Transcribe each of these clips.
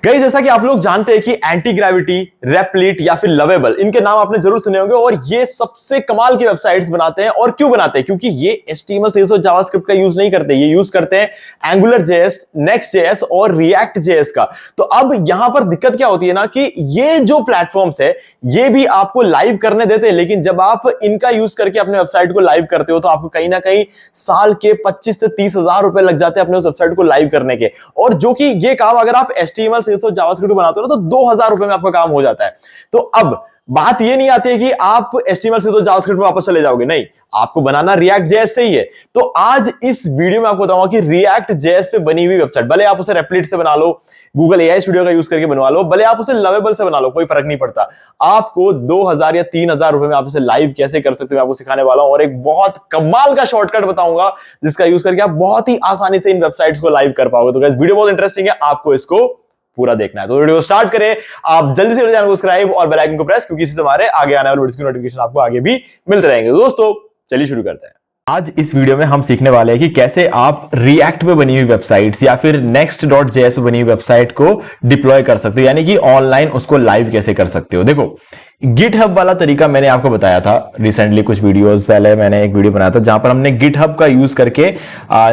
Guys, जैसा कि आप लोग जानते हैं कि एंटी ग्रेविटी, रेपलिट या फिर लवेबल, इनके नाम आपने जरूर सुने होंगे। और ये सबसे कमाल की वेबसाइट्स बनाते हैं। और क्यों बनाते हैं? क्योंकि ये HTML CSS और जावास्क्रिप्ट का यूज नहीं करते, ये यूज करते हैं एंगुलर JS, नेक्स्ट JS और रिएक्ट JS का। तो अब यहां पर दिक्कत क्या होती है ना कि ये जो प्लेटफॉर्म्स है ये भी आपको लाइव करने देते हैं, लेकिन जब आप इनका यूज करके अपने वेबसाइट को लाइव करते हो तो आपको कहीं ना कहीं साल के 25 से 30 हजार रुपए लग जाते हैं अपने उस वेबसाइट को लाइव करने के। और जो कि ये काम अगर आप HTML CSS जावास्क्रिप्ट बनाते हो ना तो 2000 रुपए में आपका काम हो जाता है। तो अब बात ये नहीं आती है कि आप HTML CSS जावास्क्रिप्ट में वापस चले जाओगे, नहीं, आपको बनाना रिएक्ट JS से ही है। तो आज इस वीडियो में आपको बताऊंगा कि रिएक्ट JS पे बनी हुई वेबसाइट, भले आप उसे रेपलिट से बना लो, गूगल AI स्टूडियो का यूज करके बनवा लो, भले आप उसे लवेबल से बना लो, कोई फर्क नहीं पड़ता। आपको 2000 या 3000 रुपए में आप इसे लाइव कैसे कर सकते हो मैं आपको सिखाने वाला हूं। और एक बहुत कमाल का शॉर्टकट बताऊंगा जिसका यूज करके आप बहुत ही आसानी से इन वेबसाइट्स को लाइव कर पाओगे। तो गाइस, वीडियो बहुत इंटरेस्टिंग है, आपको इसको पूरा देखना है। तो वीडियो स्टार्ट करें। आप जल्दी से चैनल को सब्सक्राइब और बेल आइकन को प्रेस, क्योंकि इससे हमारे आगे आने वाले वीडियोस की नोटिफिकेशन आपको आगे भी मिलते रहेंगे। दोस्तों चलिए शुरू करते हैं। आज इस वीडियो में हम सीखने वाले हैं कि कैसे आप रिएक्ट पे बनी हुई वेबसाइट्स या फिर next.js पे बनी हुई वेबसाइट को डिप्लॉय कर सकते हो, यानी कि ऑनलाइन उसको लाइव कैसे कर सकते हो। देखो, गिटहब वाला तरीका मैंने आपको बताया था रिसेंटली, कुछ वीडियोस पहले मैंने एक वीडियो बनाया था जहां पर हमने गिटहब का यूज करके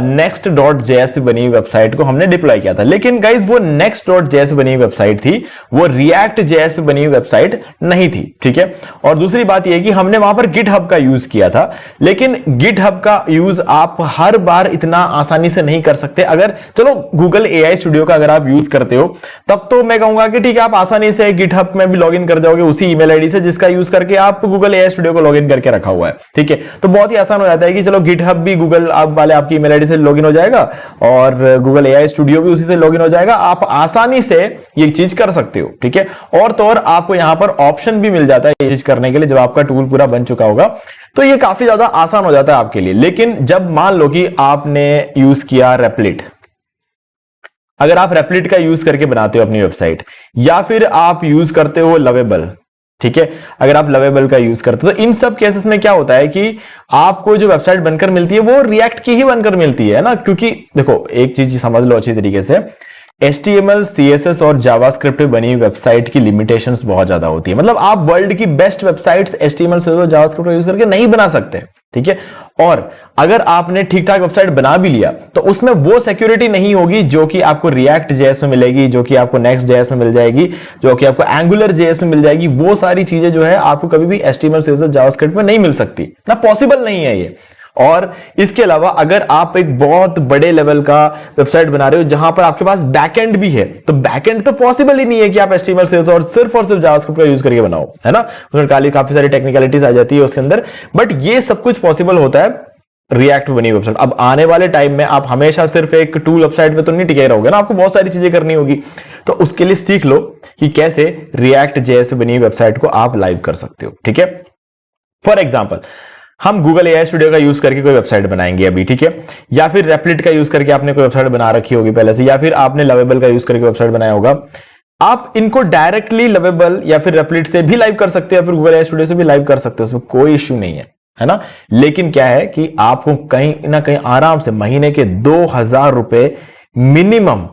next.js पे बनी हुई वेबसाइट को हमने डिप्लॉय किया था। लेकिन गाइज, वो next.js पे बनी हुई वेबसाइट थी, वो react.js पे बनी हुई वेबसाइट नहीं थी, ठीक है। और दूसरी बात यह कि हमने वहां पर गिटहब का यूज किया था, लेकिन गिटहब का यूज आप हर बार इतना आसानी से नहीं कर सकते। अगर चलो गूगल AI स्टूडियो का अगर आप यूज करते हो तब तो मैं कहूंगा कि ठीक है, आप आसानी से गिटहब में भी लॉगिन कर जाओगे उसी ईमेल आईडी से जिसका यूज करके आप गूगल AI स्टूडियो को लॉगिन करके रखा हुआ है, ठीक है। तो बहुत ही आसान हो जाता है कि चलो गिटहब भी गूगल आप वाले आपकी ईमेल आईडी से लॉगिन हो जाएगा और गूगल AI स्टूडियो भी उसी से लॉगिन हो जाएगा। आप आसानी से ये चीज कर सकते हो, ठीक है। और तो और आपको यहां पर ऑप्शन भी मिल जाता है ये चीज करने के लिए जब आपका टूल पूरा बन चुका होगा, तो ये काफी ज्यादा आसान हो जाता है आपके लिए। लेकिन जब मान लो कि आपने यूज किया रेपलिट, अगर आप रेपलिट का यूज करके बनाते हो अपनी वेबसाइट, या फिर आप यूज करते हो लवेबल, ठीक है, अगर आप लवेबल का यूज करते हो, तो इन सब केसेस में क्या होता है कि आपको जो वेबसाइट बनकर मिलती है वो रिएक्ट की ही बनकर मिलती है ना। क्योंकि देखो, एक चीज समझ लो अच्छी तरीके से, HTML CSS और जावास्क्रिप्ट पे बनी हुई वेबसाइट की लिमिटेशंस बहुत ज्यादा होती है। मतलब आप वर्ल्ड की बेस्ट वेबसाइट्स HTML CSS और जावास्क्रिप्ट यूज करके नहीं बना सकते, ठीक है। और अगर आपने ठीक ठाक वेबसाइट बना भी लिया तो उसमें वो सिक्योरिटी नहीं होगी जो कि आपको रिएक्ट JS में मिलेगी, जो कि आपको नेक्स्ट JS में मिल जाएगी, जो कि आपको एंगुलर JS में मिल जाएगी। वो सारी चीजें जो है आपको कभी भी HTML CSS जावास्क्रिप्ट में नहीं मिल सकती ना, पॉसिबल नहीं है ये। और इसके अलावा अगर आप एक बहुत बड़े लेवल का वेबसाइट बना रहे हो जहां पर आपके पास बैकएंड भी है, तो बैकएंड तो पॉसिबल ही नहीं है कि आप HTML CSS और सिर्फ जावास्क्रिप्ट का यूज करके बनाओ, है ना। उसमें काफी सारी टेक्निकलिटीज आ जाती है उसके अंदर, बट ये सब कुछ पॉसिबल होता है रिएक्ट बनी वेबसाइट। अब आने वाले टाइम में आप हमेशा सिर्फ एक टूल वेबसाइट पे तो नहीं टिके रहोगे ना, आपको बहुत सारी चीजें करनी होगी। तो उसके लिए सीख लो कि कैसे रिएक्ट JS पे बनी वेबसाइट को आप लाइव कर सकते हो, ठीक है। फॉर एग्जाम्पल, हम गूगल AI स्टूडियो का यूज करके कोई वेबसाइट बनाएंगे अभी, ठीक है, या फिर रेपलिट का यूज करके आपने कोई वेबसाइट बना रखी होगी पहले से, या फिर आपने लवेबल का यूज करके वेबसाइट बनाया होगा। आप इनको डायरेक्टली लवेबल या फिर रेपलिट से भी लाइव कर सकते हो, या फिर गूगल AI स्टूडियो से भी लाइव कर सकते हो, उसमें कोई इश्यू नहीं है ना। लेकिन क्या है कि आपको कहीं ना कहीं आराम से महीने के 2000 रुपए मिनिमम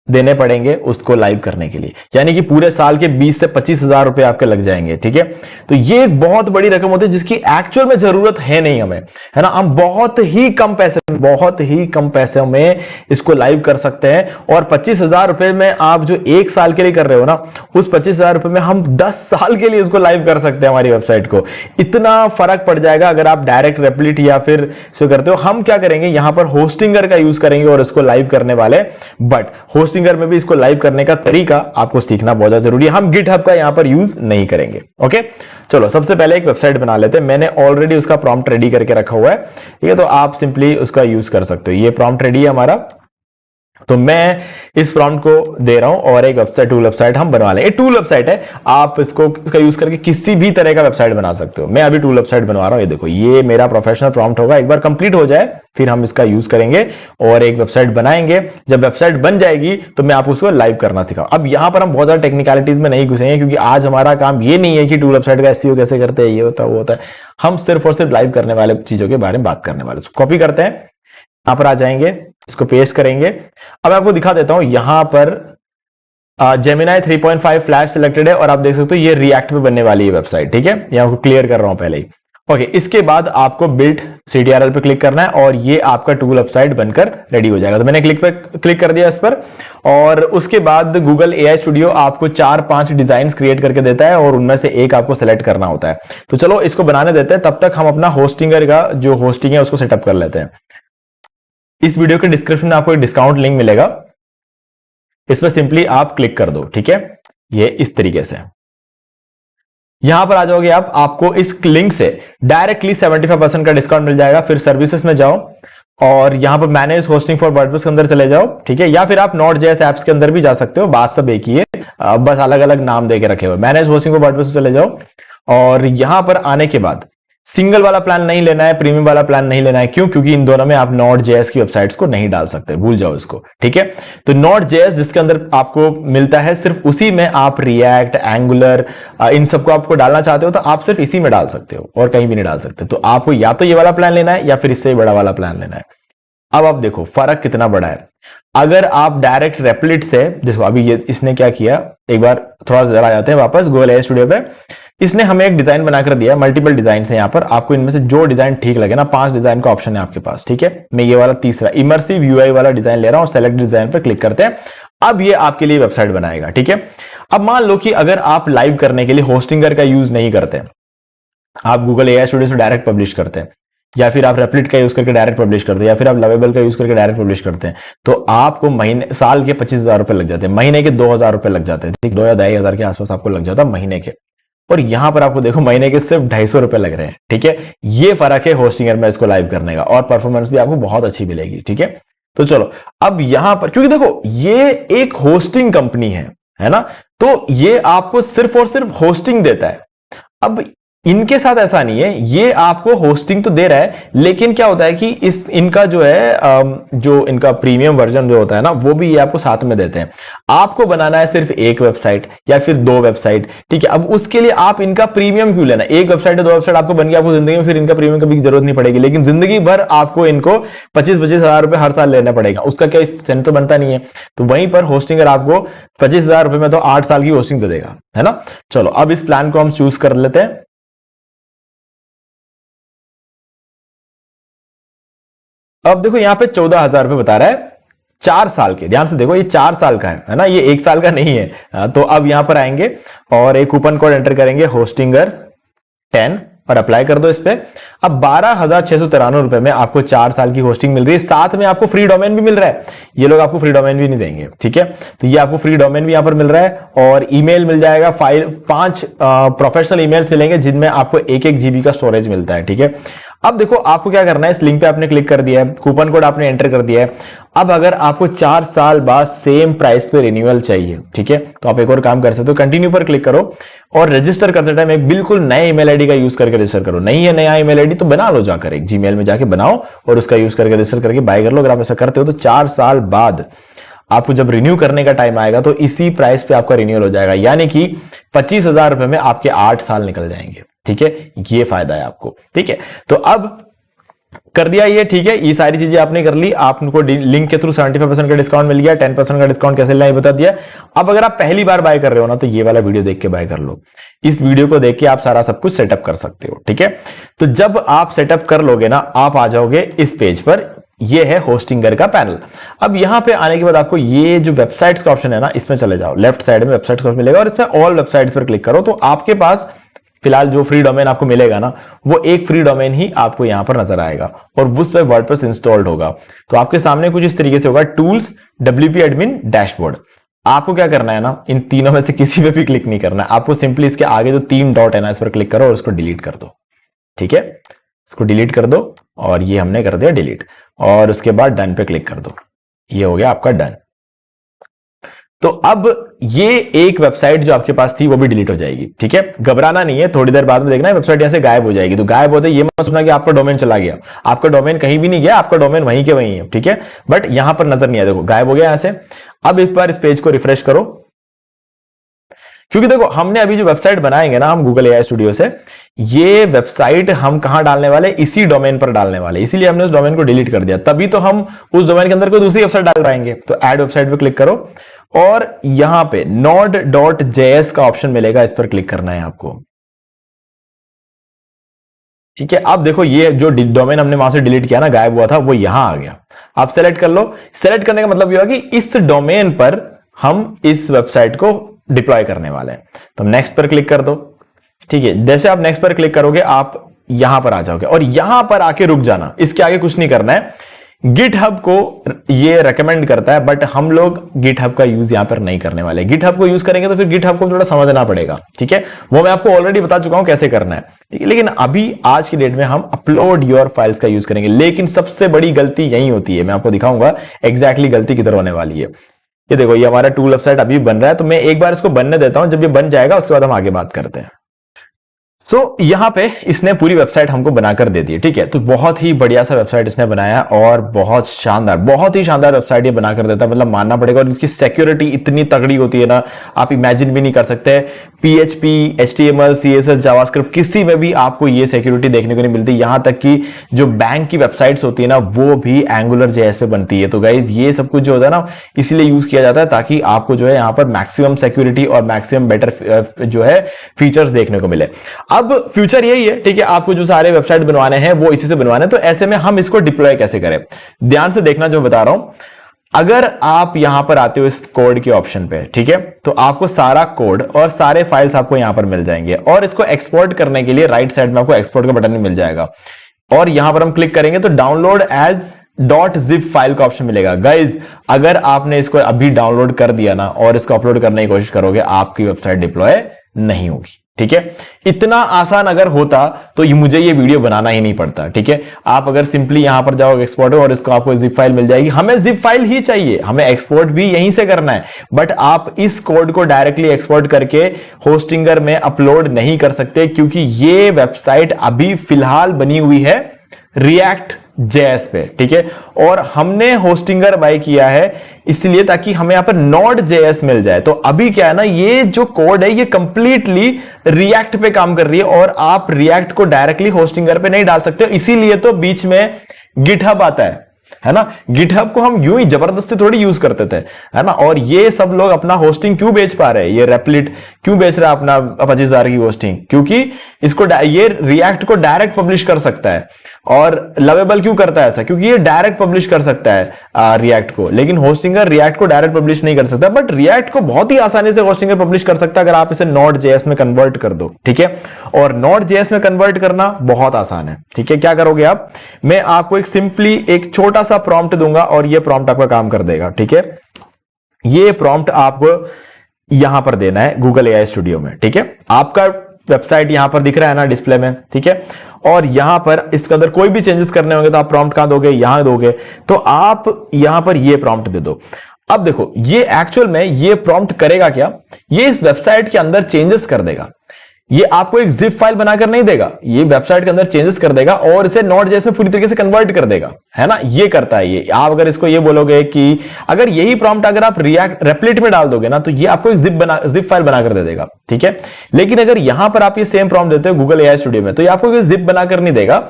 देने पड़ेंगे उसको लाइव करने के लिए, यानी कि पूरे साल के 20 से 25 हजार रुपए आपके लग जाएंगे, ठीक है। तो ये एक बहुत बड़ी रकम होती है जिसकी एक्चुअल में जरूरत है नहीं हमें, है ना। हम बहुत ही कम पैसे में इसको लाइव कर सकते हैं। और 25,000 रुपए में आप जो एक साल के लिए कर रहे हो ना, उस 25,000 रुपए में हम 10 साल के लिए इसको लाइव कर सकते हैं हमारी वेबसाइट को। इतना फर्क पड़ जाएगा अगर आप डायरेक्ट रेपलिट या फिर इसको करते हो। हम क्या करेंगे, यहां पर होस्टिंगर का यूज करेंगे और इसको लाइव करने वाले, बट होस्टिंगर में भी इसको लाइव करने का तरीका आपको सीखना बहुत ज्यादा जरूरी है। हम गिटहब का यहां पर यूज नहीं करेंगे, ओके। चलो सबसे पहले एक वेबसाइट बना लेते हैं। मैंने ऑलरेडी उसका प्रॉम्प्ट रेडी करके रखा हुआ है, ठीक है, तो आप सिंपली उसका यूज कर सकते हो। ये प्रॉम्प्ट रेडी है हमारा, तो मैं इस प्रॉम्प्ट को दे रहा हूं और एक वेबसाइट, टूल वेबसाइट हम बनवा लेंगे। टूल वेबसाइट है, आप इसका यूज करके किसी भी तरह का वेबसाइट बना सकते हो। मैं अभी टूल वेबसाइट बनवा रहा हूं, ये देखो, ये मेरा प्रोफेशनल प्रॉम्प्ट होगा। एक बार कंप्लीट हो जाए फिर हम इसका यूज करेंगे और एक वेबसाइट बनाएंगे। जब वेबसाइट बन जाएगी तो मैं आपको उसको लाइव करना सिखाऊं। अब यहां पर हम बहुत ज्यादा टेक्निकलिटीज में नहीं घुसेंगे, क्योंकि आज हमारा काम ये नहीं है कि टूल वेबसाइट का SEO कैसे करते हैं, ये होता है वो होता है। हम सिर्फ और सिर्फ लाइव करने वाले चीजों के बारे में बात करने वाले। कॉपी करते हैं, यहां पर आ जाएंगे, इसको पेस्ट करेंगे। अब मैं आपको दिखा देता हूं, यहां पर जेमिनाई 3.5 फ्लैश सिलेक्टेड है और आप देख सकते हो ये रिएक्ट पे बनने वाली है वेबसाइट, ठीक है, यहाँ को क्लियर कर रहा हूं पहले ही। ओके, इसके बाद आपको बिल्ड CTRL पे क्लिक करना है और ये आपका टूल वेबसाइट बनकर रेडी हो जाएगा। तो मैंने क्लिक कर दिया इस पर और उसके बाद गूगल AI स्टूडियो आपको 4-5 डिजाइन क्रिएट करके देता है और उनमें से एक आपको सेलेक्ट करना होता है। तो चलो इसको बनाने देते हैं, तब तक हम अपना होस्टिंगर का जो होस्टिंग है उसको सेटअप कर लेते हैं। इस वीडियो के डिस्क्रिप्शन में आपको एक डिस्काउंट लिंक मिलेगा, इस पर सिंपली आप क्लिक कर दो, ठीक है, ये इस तरीके से यहां पर आ जाओगे आप, आपको इस लिंक से डायरेक्टली 75% का डिस्काउंट मिल जाएगा। फिर सर्विसेज में जाओ और यहां पर मैनेज होस्टिंग फॉर वर्डप्रेस के अंदर चले जाओ, ठीक है, या फिर आप Node.js ऐप्स के अंदर भी जा सकते हो, बात सब एक ही है, बस अलग अलग नाम देके रखे हुए। मैनेज होस्टिंग फॉर वर्डप्रेस चले जाओ और यहां पर आने के बाद सिंगल वाला प्लान नहीं लेना है, प्रीमियम वाला प्लान नहीं लेना है। क्यों? क्योंकि इन दोनों में आप Node.js की वेबसाइट्स को नहीं डाल सकते, भूल जाओ इसको, ठीक है। तो Node.js जिसके अंदर आपको मिलता है, सिर्फ उसी में आप React, Angular इन सबको आपको डालना चाहते हो तो आप सिर्फ इसी में डाल सकते हो और कहीं भी नहीं डाल सकते। तो आपको या तो ये वाला प्लान लेना है या फिर इससे बड़ा वाला प्लान लेना है। अब आप देखो फर्क कितना बड़ा है। अगर आप डायरेक्ट रेपलिट से, देखो अभी ये इसने क्या किया, एक बार थोड़ा जरा जाते हैं वापस गूगल AI स्टूडियो पे, इसने हमें एक डिजाइन बनाकर दिया, मल्टीपल डिजाइन है यहाँ पर, आपको इनमें से जो डिजाइन ठीक लगे ना, 5 डिजाइन का ऑप्शन है आपके पास, ठीक है। मैं ये वाला तीसरा इमर्सिव UI वाला डिजाइन ले रहा हूं और सेलेक्ट डिजाइन पर क्लिक करते हैं। अब ये आपके लिए वेबसाइट बनाएगा, ठीक है। अब मान लो कि अगर आप लाइव करने के लिए होस्टिंगर का यूज नहीं करते, आप गूगल AI स्टूडियो से डायरेक्ट पब्लिश करते हैं, या फिर आप रेपलिट का यूज करके डायरेक्ट पब्लिश करते हैं, या फिर आप लवेबल का यूज करके डायरेक्ट पब्लिश करते हैं, तो आपको महीने साल के 25,000 रुपए लग जाते हैं, महीने के 2,000 रुपए लग जाते हैं, ठीक, 2 या 2,500 के आसपास आपको लग जाता है महीने के। और यहां पर आपको देखो महीने के सिर्फ 250 रुपए लग रहे हैं, ठीक है। ये फर्क है होस्टिंगर में इसको लाइव करने का, और परफॉर्मेंस भी आपको बहुत अच्छी मिलेगी, ठीक है। तो चलो अब यहां पर, क्योंकि देखो ये एक होस्टिंग कंपनी है ना, तो ये आपको सिर्फ और सिर्फ होस्टिंग देता है। अब इनके साथ ऐसा नहीं है, ये आपको होस्टिंग तो दे रहा है, लेकिन क्या होता है कि इनका जो है जो इनका प्रीमियम वर्जन जो होता है ना, वो भी ये आपको साथ में देते हैं। आपको बनाना है सिर्फ एक वेबसाइट या फिर 2 वेबसाइट, ठीक है। अब उसके लिए आप इनका प्रीमियम क्यों लेना, एक वेबसाइट या 2 वेबसाइट आपको बन गया, आपको जिंदगी में फिर इनका प्रीमियम कभी जरूरत नहीं पड़ेगी, लेकिन जिंदगी भर आपको इनको 25-25 हजार रुपए हर साल लेना पड़ेगा, उसका क्या सेंस तो बनता नहीं है। तो वहीं पर होस्टिंगर आपको 25,000 रुपए में तो 8 साल की होस्टिंग दे देगा, है ना। चलो अब इस प्लान को हम चूज कर लेते हैं। अब देखो यहां पे 14,000 रुपए बता रहा है 4 साल के, ध्यान से देखो ये 4 साल का है ना, ये 1 साल का नहीं है। तो अब यहां पर आएंगे और एक कूपन कोड एंटर करेंगे होस्टिंगर 10 और अप्लाई कर दो इस पे। अब 12,693 रुपए में आपको 4 साल की होस्टिंग मिल रही है, साथ में आपको फ्री डोमेन भी मिल रहा है। ये लोग आपको फ्री डोमेन भी नहीं देंगे, ठीक है। तो ये आपको फ्री डोमेन भी यहां पर मिल रहा है और ईमेल मिल जाएगा, 5 प्रोफेशनल ईमेल्स मिलेंगे जिनमें आपको 1-1 GB का स्टोरेज मिलता है, ठीक है। अब देखो आपको क्या करना है, इस लिंक पे आपने क्लिक कर दिया है, कूपन कोड आपने एंटर कर दिया है। अब अगर आपको 4 साल बाद सेम प्राइस पे रिन्यूअल चाहिए, ठीक है, तो आप एक और काम कर सकते हो, कंटिन्यू पर क्लिक करो और रजिस्टर करते टाइम एक बिल्कुल नए ईमेल आईडी का यूज करके रजिस्टर करो। नहीं है नया ईमेल आईडी तो बना लो, जाकर एक जीमेल में जाके बनाओ और उसका यूज करके रजिस्टर करके बाय कर लो। अगर आप ऐसा करते हो तो 4 साल बाद आपको जब रिन्यू करने का टाइम आएगा तो इसी प्राइस पे आपका रिन्यूअल हो जाएगा, यानी कि 25,000 रुपए में आपके 8 साल निकल जाएंगे, ठीक है। ये फायदा है आपको, ठीक है। तो अब कर दिया ये, ठीक है, ये सारी चीजें आपने कर ली, आपको लिंक के थ्रू 75% का डिस्काउंट मिल गया, 10% का डिस्काउंट कैसे लेना है बता दिया। अब अगर आप पहली बार बाय कर रहे हो ना, तो ये वाला वीडियो देख के बाय कर लो, इस वीडियो को देख के आप सारा सब कुछ सेटअप कर सकते हो, ठीक है। तो जब आप सेटअप कर लोगे ना, आप आ जाओगे इस पेज पर, ये है होस्टिंगर का पैनल। अब यहां पे आने के बाद आपको ये जो वेबसाइट्स का ऑप्शन है ना, इसमें चले जाओ, लेफ्ट साइड में वेबसाइट्स का मिलेगा और इसमें ऑल वेबसाइट्स पर क्लिक करो। तो आपके पास फिलहाल जो फ्री डोमेन आपको मिलेगा ना, वो एक फ्री डोमेन ही आपको यहां पर नजर आएगा और उस पर वर्डप्रेस इंस्टॉल्ड होगा। तो आपके सामने कुछ इस तरीके से होगा, टूल्स, WP एडमिन, डैशबोर्ड। आपको क्या करना है ना, इन तीनों में से किसी पे भी क्लिक नहीं करना है, आपको सिंपली इसके आगे जो 3 डॉट है ना, इस पर क्लिक करो और इसको डिलीट कर दो, ठीक है। इसको डिलीट कर दो और ये हमने कर दिया डिलीट, और उसके बाद डन पे क्लिक कर दो, ये हो गया आपका डन। तो अब ये एक वेबसाइट जो आपके पास थी वो भी डिलीट हो जाएगी, ठीक है। घबराना नहीं है, थोड़ी देर बाद में देखना है वेबसाइट यहां से गायब हो जाएगी। तो गायब होते ये मत सोचना कि आपका डोमेन चला गया, आपका डोमेन कहीं भी नहीं गया, आपका डोमेन वहीं के वहीं है, ठीक है। बट यहां पर नजर नहीं आया, देखो गायब हो गया यहां से। अब एक बार इस पेज को रिफ्रेश करो, क्योंकि देखो हमने अभी जो वेबसाइट बनाएंगे ना हम गूगल AI स्टूडियो से, ये वेबसाइट हम कहां डालने वाले, इसी डोमेन पर डालने वाले, इसीलिए हमने उस डोमेन को डिलीट कर दिया, तभी तो हम उस डोमेन के अंदर कोई दूसरी वेबसाइट डाल पाएंगे। तो ऐड वेबसाइट पे क्लिक करो और यहां पे node.js का ऑप्शन मिलेगा, इस पर क्लिक करना है आपको। ठीक है, अब देखो ये जो डोमेन हमने वहां से डिलीट किया ना, गायब हुआ था, वो यहां आ गया। आप सेलेक्ट कर लो। सेलेक्ट करने का मतलब ये हुआ कि इस डोमेन पर हम इस वेबसाइट को डिप्लॉय करने वाले हैं। तो नेक्स्ट पर क्लिक कर दो। ठीक है, जैसे आप नेक्स्ट पर क्लिक करोगे आप यहां पर आ जाओगे और यहां पर आके रुक जाना, इसके आगे कुछ नहीं करना है। गिटहब को ये रेकमेंड करता है, बट हम लोग गिटहब का यूज यहां पर नहीं करने वाले। गिटहब को यूज करेंगे तो फिर गिटहब को थोड़ा समझना पड़ेगा। ठीक है, वो मैं आपको ऑलरेडी बता चुका हूं कैसे करना है। ठीक है, लेकिन अभी आज की डेट में हम अपलोड योर फाइल्स का यूज करेंगे। लेकिन सबसे बड़ी गलती यही होती है, मैं आपको दिखाऊंगा एग्जैक्टली गलती किधर होने वाली है। ये देखो, ये हमारा टूल वेबसाइट अभी बन रहा है, तो मैं एक बार इसको बनने देता हूं। जब ये बन जाएगा उसके बाद हम आगे बात करते हैं। यहां पे इसने पूरी वेबसाइट हमको बनाकर दे दी। ठीक है, तो बहुत ही बढ़िया सा वेबसाइट इसने बनाया और बहुत ही शानदार वेबसाइट ये बनाकर देता है, मतलब मानना पड़ेगा। और इसकी सिक्योरिटी इतनी तगड़ी होती है ना, आप इमेजिन भी नहीं कर सकते। PHP, HTML, CSS, जावास्क्रिप्ट, किसी में भी आपको ये सिक्योरिटी देखने को नहीं मिलती। यहां तक कि जो बैंक की वेबसाइट्स होती है ना, वो भी एंगुलर JS पे बनती है। तो गाइज ये सब कुछ जो होता है ना, इसीलिए यूज किया जाता है ताकि आपको जो है यहाँ पर मैक्सिमम सिक्योरिटी और मैक्सिमम बेटर जो है फीचर्स देखने को मिले। अब फ्यूचर यही है। ठीक है, आपको जो सारे वेबसाइट बनवाने हैं वो इसी से बनवाने हैं। तो ऐसे में हम इसको डिप्लॉय कैसे करें, ध्यान से देखना जो बता रहा हूं। अगर आप यहां पर आते हो इस कोड के ऑप्शन पे, ठीक है, तो आपको सारा कोड और सारे फाइल्स आपको यहां पर मिल जाएंगे। और इसको एक्सपोर्ट करने के लिए राइट साइड में आपको एक्सपोर्ट का बटन भी मिल जाएगा। और यहां पर हम क्लिक करेंगे तो डाउनलोड एज .zip फाइल का ऑप्शन मिलेगा। गाइज अगर आपने इसको अभी डाउनलोड कर दिया ना और इसको अपलोड करने की कोशिश करोगे, आपकी वेबसाइट डिप्लॉय नहीं होगी। ठीक है, इतना आसान अगर होता तो मुझे ये वीडियो बनाना ही नहीं पड़ता। ठीक है, आप अगर सिंपली यहां पर जाओगे एक्सपोर्ट और इसको आपको जिप फाइल मिल जाएगी। हमें जिप फाइल ही चाहिए, हमें एक्सपोर्ट भी यहीं से करना है, बट आप इस कोड को डायरेक्टली एक्सपोर्ट करके होस्टिंगर में अपलोड नहीं कर सकते, क्योंकि ये वेबसाइट अभी फिलहाल बनी हुई है React.js पे। ठीक है, और हमने होस्टिंगर बाय किया है इसलिए ताकि हमें यहां पर Node.js मिल जाए। तो अभी क्या है ना, ये जो कोड है ये कंप्लीटली React पे काम कर रही है और आप React को डायरेक्टली होस्टिंगर पे नहीं डाल सकते। इसीलिए तो बीच में GitHub आता है ना। GitHub को हम यूं ही जबरदस्ती थोड़ी यूज करते थे, है ना। और ये सब लोग अपना होस्टिंग क्यों बेच पा रहे हैं, ये रेपलिट क्यों बेच रहा है अपना 25,000 की होस्टिंग, क्योंकि इसको ये रिएक्ट को डायरेक्ट पब्लिश कर सकता है। और लवेबल क्यों करता है ऐसा, क्योंकि ये डायरेक्ट पब्लिश कर सकता है रिएक्ट को, लेकिन होस्टिंगर रिएक्ट को डायरेक्ट पब्लिश नहीं कर सकता। बट रिएक्ट को बहुत ही आसानी से होस्टिंगर पब्लिश कर सकता है अगर आप इसे Node.js में कन्वर्ट कर दो। ठीक है, और Node.js में कन्वर्ट करना बहुत आसान है। ठीक है, क्या करोगे आप, मैं आपको एक सिंपली एक छोटा सा प्रॉम्प्ट दूंगा और ये प्रॉम्प्ट आपका काम कर देगा। ठीक है, ये प्रॉम्प्ट आपको यहां पर देना है Google AI स्टूडियो में। ठीक है, आपका वेबसाइट यहां पर दिख रहा है ना डिस्प्ले में। ठीक है, और यहां पर इसके अंदर कोई भी चेंजेस करने होंगे तो आप प्रॉम्प्ट कहां दोगे, यहां दोगे। तो आप यहां पर ये प्रॉम्प्ट दे दो। अब देखो ये एक्चुअल में ये प्रॉम्प्ट करेगा क्या, ये इस वेबसाइट के अंदर चेंजेस कर देगा। ये आपको एक जिप फाइल बनाकर नहीं देगा, ये वेबसाइट के अंदर चेंजेस कर देगा और इसे Node.js में पूरी तरीके से कन्वर्ट कर देगा, है ना। ये करता है ये। आप अगर इसको ये बोलोगे कि अगर यही प्रॉम्प्ट अगर आप रेपलिट में डाल दोगे ना, तो ये आपको एक जिप फाइल बनाकर दे देगा। ठीक है, लेकिन अगर यहां पर आप ये सेम प्रॉम्प्ट देते हो Google AI स्टूडियो में, तो ये आपको जिप बनाकर नहीं देगा,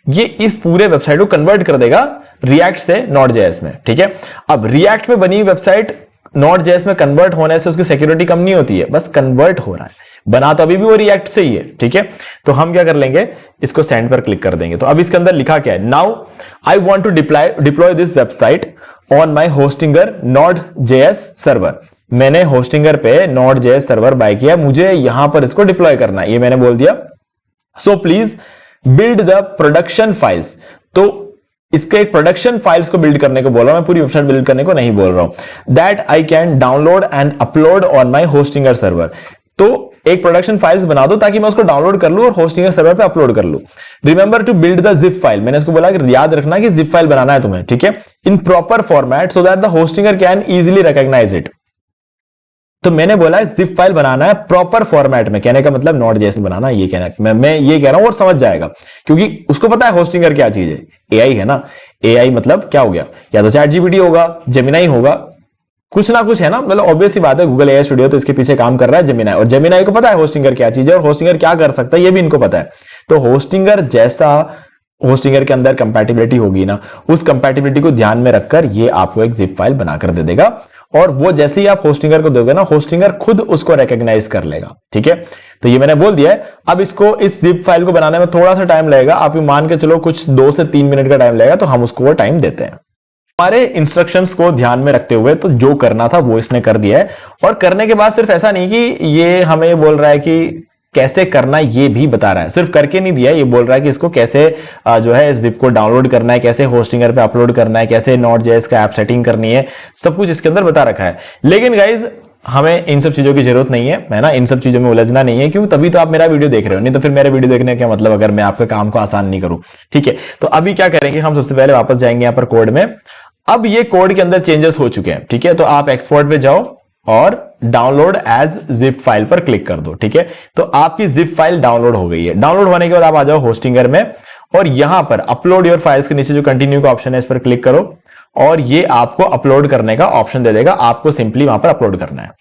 ये इस पूरे वेबसाइट को कन्वर्ट कर देगा React से Node.js में। ठीक है, अब React में बनी वेबसाइट Node.js में कन्वर्ट होने से उसकी सिक्योरिटी कम नहीं होती है, बस कन्वर्ट हो रहा है, बना तो अभी भी वो React से ही है। ठीक है, तो हम क्या कर लेंगे, इसको सेंड पर क्लिक कर देंगे। तो अब इसके अंदर लिखा क्या है, now I want to deploy this website on my Hostinger Node.js server. मैंने होस्टिंगर पे Node.js सर्वर बाय किया, मुझे यहां पर इसको डिप्लॉय करना है, ये मैंने बोल दिया। So please build the production files. तो इसके एक प्रोडक्शन फाइल्स को बिल्ड करने को बोल रहा हूं मैं, पूरी वेबसाइट बिल्ड करने को नहीं बोल रहा हूं। That I can download and upload on my Hostinger server. तो एक प्रोडक्शन फाइल्स बना दो ताकि मैं उसको डाउनलोड कर लूं और होस्टिंगर सर्वर पे अपलोड कर लूं। Remember to build the zip file, मैंने इसको बोला कि याद रखना कि जिप फाइल बनाना है तुम्हें। ठीक है, in proper format so that the Hostinger can easily recognise it. तो मैंने बोला है जिप फाइल बनाना है प्रॉपर फॉर्मेट में, कहने का मतलब Node.js में बनाना, ये कहना मैं ये कह रहा हूं और समझ जाएगा, क्योंकि उसको पता है होस्टिंगर क्या चीज है, AI है ना। AI मतलब क्या हो गया, या तो ChatGPT होगा, Gemini होगा, कुछ ना कुछ है ना। मतलब ऑब्वियस सी बात है, Google AI स्टूडियो तो इसके पीछे काम कर रहा है Gemini, और Gemini को पता है होस्टिंगर क्या चीज है और होस्टिंगर क्या कर सकता है, ये भी इनको पता है। तो होस्टिंगर जैसा होस्टिंगर के अंदर कंपैटिबिलिटी होगी ना, उस कंपैटिबिलिटी को ध्यान में रखकर ये आपको एक जिप फाइल बनाकर दे देगा और वो जैसे ही आप होस्टिंगर को दोगे ना, होस्टिंगर खुद उसको रिकॉग्नाइज कर लेगा। ठीक है, तो ये मैंने बोल दिया है। अब इसको, इस जिप फाइल को बनाने में थोड़ा सा टाइम लगेगा, आप ये मान के चलो कुछ 2 से 3 मिनट का टाइम लगेगा, तो हम उसको वो टाइम देते हैं। हमारे इंस्ट्रक्शंस को ध्यान में रखते हुए तो जो करना था वो इसने कर दिया है। और करने के बाद सिर्फ ऐसा नहीं कि ये हमें बोल रहा है कि कैसे करना है, ये भी बता रहा है, सिर्फ करके नहीं दिया, ये बोल रहा है कि इसको कैसे जो है इस जिप को डाउनलोड करना है, कैसे होस्टिंगर पे अपलोड करना है, कैसे Node.js का ऐप सेटिंग करनी है, सब कुछ इसके अंदर बता रखा है। लेकिन गाइज हमें इन सब चीजों की जरूरत नहीं है ना, इन सब चीजों में उलझना नहीं है। क्यों? तभी तो आप मेरा वीडियो देख रहे हो, नहीं तो फिर मेरे वीडियो देखने का मतलब अगर मैं आपके काम को आसान नहीं करूं। ठीक है, तो अभी क्या करेंगे, हम सबसे पहले वापस जाएंगे यहां पर कोड में। अब ये कोड के अंदर चेंजेस हो चुके हैं। ठीक है, तो आप एक्सपोर्ट पे जाओ और डाउनलोड एज जिप फाइल पर क्लिक कर दो। ठीक है, तो आपकी जिप फाइल डाउनलोड हो गई है। डाउनलोड होने के बाद आप आ जाओ होस्टिंगर में और यहां पर अपलोड योर फाइल्स के नीचे जो कंटिन्यू का ऑप्शन है इस पर क्लिक करो और ये आपको अपलोड करने का ऑप्शन दे देगा। आपको सिंपली वहां पर अपलोड करना है।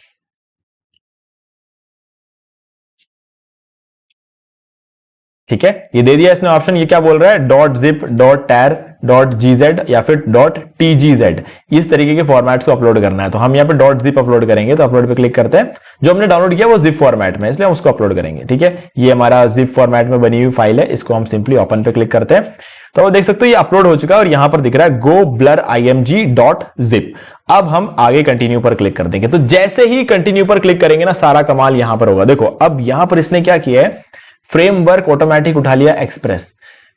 ठीक है, ये दे दिया इसने ऑप्शन। ये क्या बोल रहा है, .zip .tar .gz या फिर .tgz, इस तरीके के फॉर्मेट्स को अपलोड करना है। तो हम यहाँ पे .zip अपलोड करेंगे, तो अपलोड पे क्लिक करते हैं। जो हमने डाउनलोड किया वो जिप फॉर्मेट में, इसलिए हम उसको अपलोड करेंगे। ठीक है, ये हमारा जिप फॉर्मेट में बनी हुई फाइल है, इसको हम सिंपली ओपन पे क्लिक करते हैं। तो देख सकते हो ये अपलोड हो चुका है और यहां पर दिख रहा है go blur img.zip। अब हम आगे कंटिन्यू पर क्लिक कर देंगे। तो जैसे ही कंटिन्यू पर क्लिक करेंगे ना, सारा कमाल यहां पर होगा। देखो अब यहां पर इसने क्या किया है, फ्रेमवर्क ऑटोमेटिक उठा लिया एक्सप्रेस,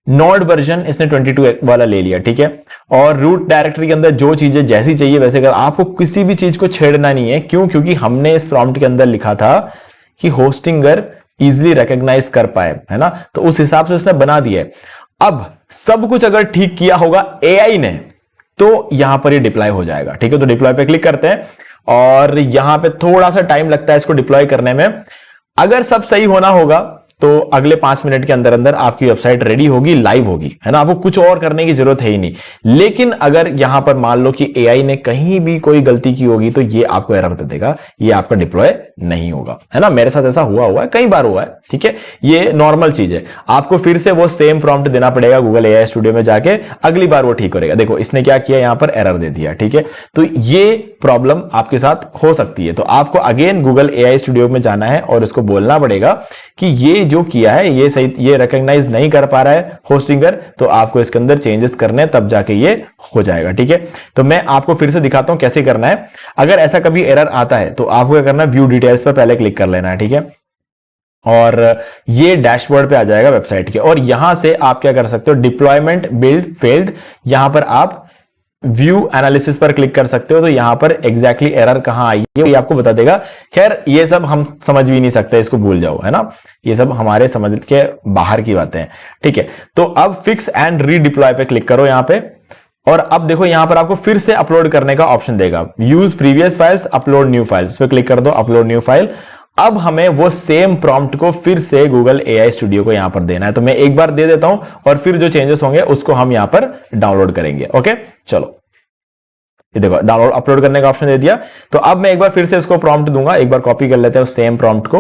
नोड वर्जन इसने 22 वाला ले लिया। ठीक है, और रूट डायरेक्टरी के अंदर जो चीजें जैसी चाहिए वैसे कर, आपको किसी भी चीज को छेड़ना नहीं है। क्यों? क्योंकि हमने इस प्रॉम्प्ट के अंदर लिखा था कि होस्टिंगर इजिली रिकॉग्नाइज कर पाए, है ना, तो उस हिसाब से उसने बना दिया है। अब सब कुछ अगर ठीक किया होगा एआई ने तो यहां पर ये डिप्लॉय हो जाएगा। ठीक है, तो डिप्लॉय पे क्लिक करते हैं और यहां पे थोड़ा सा टाइम लगता है इसको डिप्लॉय करने में। अगर सब सही होना होगा तो अगले 5 मिनट के अंदर अंदर आपकी वेबसाइट रेडी होगी, लाइव होगी, है ना, आपको कुछ और करने की जरूरत है ही नहीं। लेकिन अगर यहां पर मान लो कि एआई ने कहीं भी कोई गलती की होगी तो ये आपको एरर दे देगा, ये आपका डिप्लॉय नहीं होगा, है ना। मेरे साथ ऐसा हुआ है, कई बार हुआ है। ठीक है, ये नॉर्मल चीज है। आपको फिर से वो सेम प्रॉम्प्ट देना पड़ेगा गूगल एआई स्टूडियो में जाके, अगली बार वो ठीक करेगा। देखो इसने क्या किया, यहां पर एरर दे दिया। ठीक है, तो ये प्रॉब्लम आपके साथ हो सकती है। तो आपको अगेन गूगल एआई स्टूडियो में जाना है और इसको बोलना पड़ेगा कि ये जो किया है ये सही, ये रिकॉग्नाइज नहीं कर पा रहा है होस्टिंगर, तो आपको इसके अंदर चेंजेस करने हैं, तब जाके ये हो जाएगा। ठीक है, तो मैं आपको फिर से दिखाता हूं कैसे करना है। अगर ऐसा कभी एरर आता है तो आपको क्या करना है, व्यू डिटेल्स पर पहले क्लिक कर लेना है। ठीक है, और ये डैशबोर्ड पे आ जाएगा वेबसाइट के, और यहां से आप क्या कर सकते हो, डिप्लॉयमेंट बिल्ड फेल्ड, यहां पर आप व्यू एनालिसिस पर क्लिक कर सकते हो। तो यहां पर एग्जैक्टली एरर कहां आई है ये आपको बता देगा। खैर ये सब हम समझ भी नहीं सकते, इसको भूल जाओ, है ना, ये सब हमारे समझ के बाहर की बातें हैं। ठीक है, तो अब फिक्स एंड रीडिप्लॉय पे क्लिक करो यहां पे, और अब देखो यहां पर आपको फिर से अपलोड करने का ऑप्शन देगा, use previous files upload new files पे क्लिक कर दो, अपलोड न्यू फाइल। अब हमें वो सेम प्रॉम्प्ट को फिर से गूगल एआई स्टूडियो को यहां पर देना है। तो मैं एक बार दे देता हूं और फिर जो चेंजेस होंगे उसको हम यहां पर डाउनलोड करेंगे। ओके, चलो ये देखो डाउनलोड अपलोड करने का ऑप्शन दे दिया। तो अब मैं एक बार फिर से इसको प्रॉम्प्ट दूंगा, एक बार कॉपी कर लेते हैं उस सेम प्रॉम्प्ट को।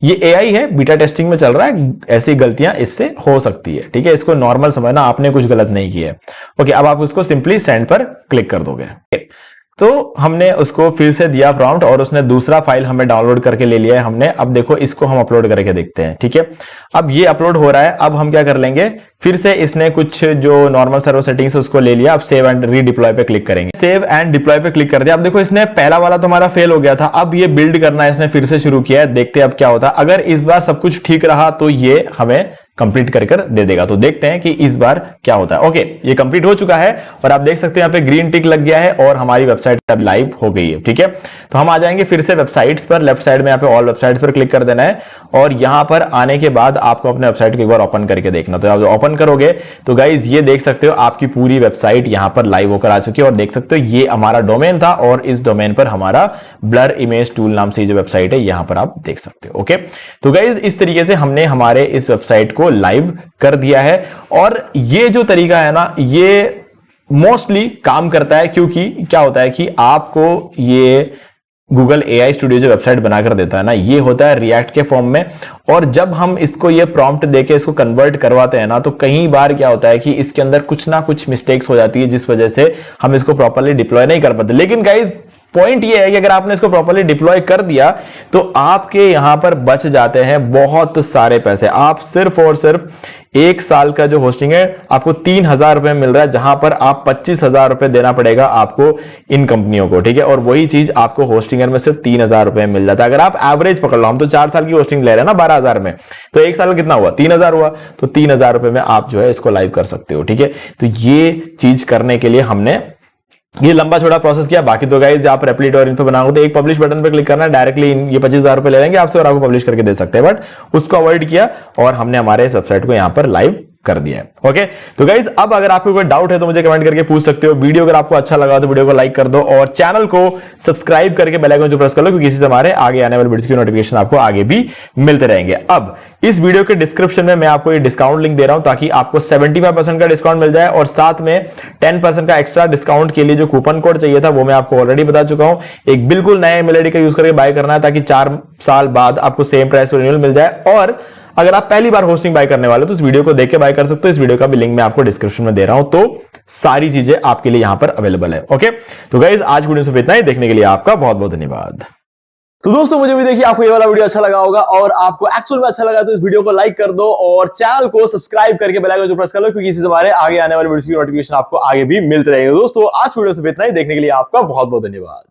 ये एआई है, बीटा टेस्टिंग में चल रहा है, ऐसी गलतियां इससे हो सकती है। ठीक है, इसको नॉर्मल समझना, आपने कुछ गलत नहीं किया है। ओके, अब आप उसको सिंपली सेंड पर क्लिक कर दोगे। तो हमने उसको फिर से दिया प्रॉम्प्ट और उसने दूसरा फाइल हमें डाउनलोड करके ले लिया है हमने। अब देखो इसको हम अपलोड करके देखते हैं। ठीक है, अब ये अपलोड हो रहा है। अब हम क्या कर लेंगे, फिर से इसने कुछ जो नॉर्मल सर्वर सेटिंग्स है उसको ले लिया। अब सेव एंड रीडिप्लॉय पे क्लिक करेंगे, सेव एंड डिप्लॉय पे क्लिक कर दिया। अब देखो इसने पहला वाला तो हमारा फेल हो गया था, अब ये बिल्ड करना है इसने फिर से शुरू किया है। देखते हैं अब क्या होता है। अगर इस बार सब कुछ ठीक रहा तो ये हमें कंप्लीट कर दे देगा। तो देखते हैं कि इस बार क्या होता है। ओके, ये कंप्लीट हो चुका है और आप देख सकते हैं यहाँ पे ग्रीन टिक लग गया है और हमारी वेबसाइट अब लाइव हो गई है। ठीक है, तो हम आ जाएंगे फिर से वेबसाइट्स पर, लेफ्ट साइड में यहाँ पे ऑल वेबसाइट्स पर क्लिक कर देना है और यहां पर आने के बाद आपको अपने वेबसाइट को एक बार ओपन करके देखना। तो आप ओपन करोगे तो गाइज ये देख सकते हो आपकी पूरी वेबसाइट यहां पर लाइव होकर आ चुकी है और देख सकते हो ये हमारा डोमेन था और इस डोमेन पर हमारा ब्लर इमेज टूल नाम से जो वेबसाइट है यहां पर आप देख सकते हो। ओके, तो गाइज इस तरीके से हमने हमारे इस वेबसाइट को लाइव कर दिया है। और ये जो तरीका है ना, ये मोस्टली काम करता है, क्योंकि क्या होता है कि आपको ये गूगल एआई स्टूडियो जो वेबसाइट बनाकर देता है ना, ये होता है रिएक्ट के फॉर्म में। और जब हम इसको ये प्रॉम्प्ट देके इसको कन्वर्ट करवाते हैं ना, तो कई बार क्या होता है कि इसके अंदर कुछ ना कुछ मिस्टेक्स हो जाती है जिस वजह से हम इसको प्रॉपर्ली डिप्लॉय नहीं कर पाते। लेकिन गाइज पॉइंट ये है कि अगर आपने इसको प्रॉपर्ली डिप्लॉय कर दिया तो आपके यहां पर बच जाते हैं बहुत सारे पैसे। आप सिर्फ और सिर्फ 1 साल का जो होस्टिंग है आपको 3,000 रुपए मिल रहा है, जहां पर आप 25,000 रुपए देना पड़ेगा आपको इन कंपनियों को, ठीक है। और वही चीज आपको होस्टिंगर में सिर्फ 3,000 रुपए मिल जाता है। अगर आप एवरेज पकड़ लो, हम तो 4 साल की होस्टिंग ले रहे हैं ना 12,000 में, तो 1 साल कितना हुआ 3,000 हुआ, तो 3,000 रुपए में आप जो है इसको लाइव कर सकते हो, ठीक है। तो ये चीज करने के लिए हमने ये लंबा छोटा प्रोसेस किया। बाकी तो गाइस आप रेप्लिट और इन पे बनाओगे तो एक पब्लिश बटन पे क्लिक करना है, डायरेक्टली ये 25,000 रुपए ले लेंगे आपसे और आपको पब्लिश करके दे सकते हैं, बट उसको अवॉइड किया और हमने हमारे इस वेबसाइट को यहां पर लाइव कर दिया है। ओके, तो गाइस अब अगर आपको कोई डाउट है तो मुझे कमेंट करके पूछ सकते हो। वीडियो अगर आपको अच्छा लगा तो वीडियो को लाइक कर दो और चैनल को सब्सक्राइब करके बेल आइकन जो प्रेस कर लो, क्योंकि इससे हमारे आगे आने वाले वीडियोस की नोटिफिकेशन आपको आगे भी मिलते रहेंगे। अब इस वीडियो के डिस्क्रिप्शन में मैं आपको ये डिस्काउंट लिंक दे रहा हूं ताकि आपको 75% का डिस्काउंट मिल जाए और साथ में 10% का एक्स्ट्रा डिस्काउंट के लिए जो कूपन कोड चाहिए था वो मैं आपको ऑलरेडी बता चुका हूं। एक बिल्कुल नए ईमेल आईडी का यूज करके बाय करना है ताकि 4 साल बाद आपको सेम प्राइस पर रिन्यूअल मिल जाए। और अगर आप पहली बार होस्टिंग बाय करने वाले हो तो इस वीडियो को देख के बाय कर सकते हो। इस वीडियो का भी लिंक मैं आपको डिस्क्रिप्शन में दे रहा हूं, तो सारी चीजें आपके लिए यहां पर अवेलेबल है। ओके, तो गाइस आज वीडियो से इतना ही। देखने के लिए आपका बहुत बहुत धन्यवाद। तो दोस्तों मुझे भी देखिए आपको ये वाला वीडियो अच्छा लगा होगा और आपको एक्चुअल में अच्छा लगा तो इस वीडियो को लाइक कर दो और चैनल को सब्सक्राइब करके बेल आइकन जो प्रेस कर लो, क्योंकि इससे हमारे आगे आने वाले वीडियोस की नोटिफिकेशन आपको आगे भी मिलते रहेंगे। दोस्तों आज वीडियो से इतना ही। देखने के लिए आपका बहुत बहुत धन्यवाद।